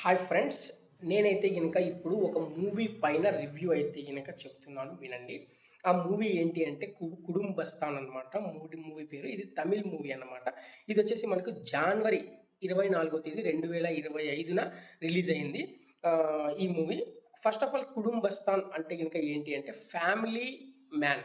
Hi friends. నేనైతే గనక ఇప్పుడు ఒక మూవీ పైన రివ్యూ అయితే గనక చెప్తున్నాను వినండి. ఆ మూవీ ఏంటి అంటే 'కుడుంబస్తాన్' అనమాట. మూవీ పేరు. ఇది తమిళ్ మూవీ అన్నమాట. ఇదొచ్చేసి మనకు జాన్వరి 24వ తేదీ 2025న రిలీజ్ అయింది. ఈ మూవీ. ఫస్ట్ ఆఫ్ ఆల్ 'కుడుంబస్తాన్' అంటే గనక ఏంటి అంటే ఫ్యామిలీ మ్యాన్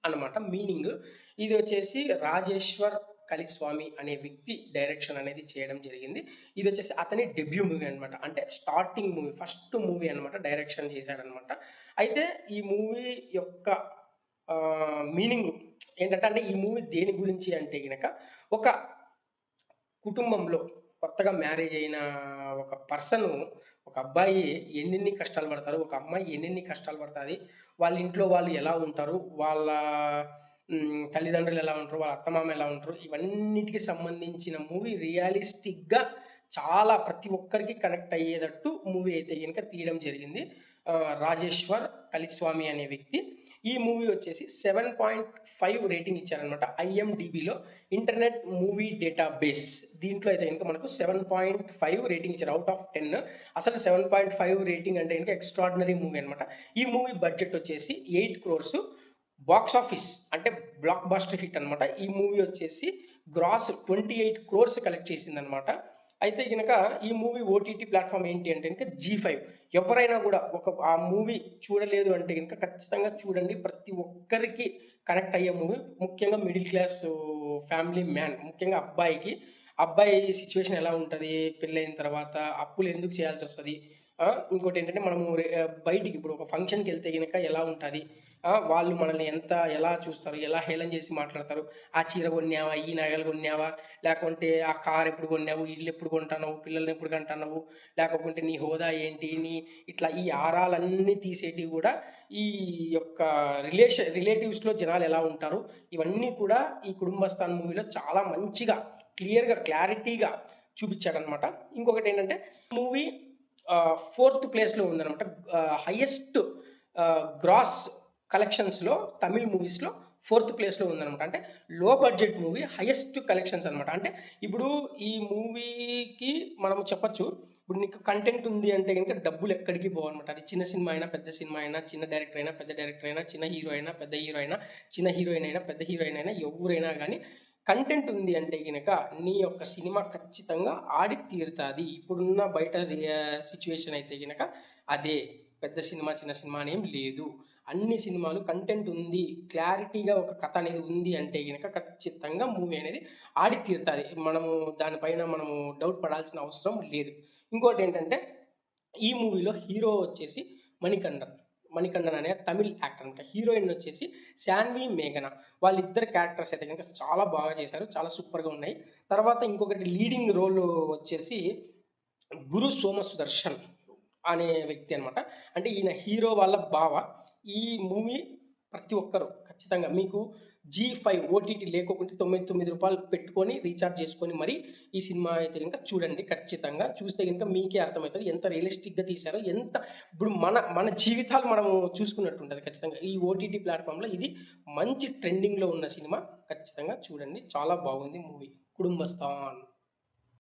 అన్నమాట మీనింగ్. ఇది వచ్చేసి రాజేశ్వర్ కలిస్వామి అనే వ్యక్తి డైరెక్షన్ అనేది చేయడం జరిగింది. ఇది వచ్చేసి అతని డెబ్యూ మూవీ అనమాట. అంటే స్టార్టింగ్ మూవీ, ఫస్ట్ మూవీ అనమాట. డైరెక్షన్ చేశాడనమాట. అయితే ఈ మూవీ యొక్క మీనింగ్ ఏంటంటే, ఈ మూవీ దేని గురించి అంటే గనక ఒక కుటుంబంలో కొత్తగా మ్యారేజ్ అయిన ఒక పర్సను, ఒక అబ్బాయి ఎన్నెన్ని కష్టాలు పడతారు, ఒక అమ్మాయి ఎన్నెన్ని కష్టాలు పడతాది, వాళ్ళ ఇంట్లో వాళ్ళు ఎలా ఉంటారు, వాళ్ళ తల్లిదండ్రులు ఎలా ఉంటారు, వాళ్ళ అత్తమామ ఎలా ఉంటారు, ఇవన్నిటికి సంబంధించిన మూవీ రియలిస్టిక్‌గా చాలా ప్రతి ఒక్కరికి కనెక్ట్ అయ్యేటట్టు మూవీ అయితే గనుక తీయడం జరిగింది. రాజేశ్వర్ కలిస్వామి అనే వ్యక్తి. ఈ మూవీ వచ్చేసి 7.5 రేటింగ్ ఇచ్చారనమాట. ఐఎండీబీలో ఇంటర్నెట్ మూవీ డేటాబేస్ దీంట్లో అయితే గనుక మనకు 7.5 రేటింగ్ ఇచ్చారు ఔట్ ఆఫ్ 10. అసలు 7.5 రేటింగ్ అంటే గనుక ఎక్స్ట్రార్డినరీ మూవీ అనమాట. ఈ మూవీ బడ్జెట్ వచ్చేసి 8 క్రోర్స్. బాక్స్ ఆఫీస్ అంటే బ్లాక్ బస్టర్ హిట్ అనమాట. ఈ మూవీ వచ్చేసి గ్రాస్ 28 క్రోర్స్ కలెక్ట్ చేసిందనమాట. అయితే గనక ఈ మూవీ ఓటీటీ ప్లాట్‌ఫామ్ ఏంటి అంటే గనక జీ5. ఎవరైనా గూడా ఆ మూవీ చూడలేదు అంటే గనక ఖచ్చితంగా చూడండి. ప్రతి ఒక్కరికి కనెక్ట్ అయ్యే మూవీ. ముఖ్యంగా మిడిల్ క్లాస్ ఫ్యామిలీ మ్యాన్, ముఖ్యంగా అబ్బాయి సిట్యుయేషన్ ఎలా ఉంటది? పెళ్లయిన తర్వాత అప్పులు ఎందుకు చేయాల్సొస్తది? ఇంకోటేంటంటే మనము బయటికి ఇప్పుడు ఒక ఫంక్షన్‌కెళ్తే గనక ఎలా ఉంటది? వాళ్ళు మనల్ని ఎలా చూస్తారు? ఎలా హేళన చేసి మాట్లాడతారు? ఆ చీర కొన్నావా? ఈ నగలు కొన్నావా? లేకుంటే ఆ కార్ ఎప్పుడు కొన్నావు? ఇల్లు ఎప్పుడు కొంటున్నావు? పిల్లల్ని ఎప్పుడు కంటున్నావు? లేకపోతే నీ హోదా ఏంటి? ఇట్లా ఈ ఆరాలన్నీ తీసేటివి గూడా ఈ యొక్క రిలేటివ్స్‌లో జనాలు ఎలా ఉంటారు? ఇవన్నీ కూడా ఈ 'కుటుంబస్థాన్' మూవీలో చాలా మంచిగా క్లియర్‌గా, క్లారిటీగా చూపిచ్చాడనమాట. ఇంకొకటేంటంటే మూవీ ఫోర్త్ ప్లేస్‌లో ఉందనమాట. హైయెస్ట్ గ్రాస్ కలెక్షన్స్‌లో తమిళ్ మూవీస్‌లో ఫోర్త్ ప్లేస్‌లో ఉందనమాట. అంటే లో బడ్జెట్ మూవీ హైయెస్ట్ కలెక్షన్స్ అనమాట. అంటే ఇప్పుడు ఈ మూవీకి మనం చెప్పొచ్చు. ఇప్పుడు నీకు కంటెంట్ ఉంది అంటే గనుక డబ్బులు ఎక్కడికి పోవనమాట. అది చిన్న సినిమా అయినా, పెద్ద సినిమా అయినా, చిన్న డైరెక్టర్ అయినా, పెద్ద డైరెక్టర్ అయినా, చిన్న హీరో అయినా, పెద్ద హీరో అయినా, చిన్న హీరోయిన్ అయినా, పెద్ద హీరోయిన్ అయినా, ఎవ్వరైనా గానీ కంటెంట్ ఉంది అంటే గనక నీ యొక్క సినిమా ఖచ్చితంగా ఆడి తీరుతాది. ఇప్పుడున్న బయట సిట్యుయేషన్ అయితే గనక అదే. పెద్ద సినిమా, చిన్న సినిమా అనేం లేదు. అన్ని సినిమాలు కంటెంట్ ఉంది, క్లారిటీగా ఒక కథ అనేది ఉంది అంటే గనక ఖచ్చితంగా మూవీ అనేది ఆడి తీరుతాది. దానిపైన మనము డౌట్ పడాల్సిన అవసరం లేదు. ఇంకోటేంటంటే ఈ మూవీలో హీరో వచ్చేసి మణికంఠన్. మణికంఠన్ అనే తమిళ్ యాక్టర్ అనమాట. హీరోయిన్ వచ్చేసి శాన్వి మేఘన. వాళ్ళిద్దరి క్యారెక్టర్స్ అయితే గనుక చాలా బాగా చేశారు. చాలా సూపర్‌గా ఉన్నాయి. తర్వాత ఇంకొకటి లీడింగ్ రోల్ వచ్చేసి గురు సోమ సుదర్శన్ అనే వ్యక్తి అనమాట. అంటే ఈయన హీరో వాళ్ళ బావ. ఈ మూవీ ప్రతి ఒక్కరు ఖచ్చితంగా మీకు జీ5 ఓటీటీ లేకోకుంటే రూ. 99 పెట్టుకొని రీచార్జ్ చేసుకొని మరి ఈ సినిమా అయితే గనుక చూడండి ఖచ్చితంగా. చూస్తే గనుక మీకే అర్థమైతది. ఎంత రియలిస్టిక్‌గా తీశారో, ఇప్పుడు మన జీవితాలు మనము చూసుకున్నట్టుంటది ఖచ్చితంగా. ఈ ఓటీటీ ప్లాట్‌ఫామ్‌లో ఇది మంచి ట్రెండింగ్‌లో ఉన్న సినిమా. ఖచ్చితంగా చూడండి. చాలా బాగుంది మూవీ 'కుటుంబస్థాన్'.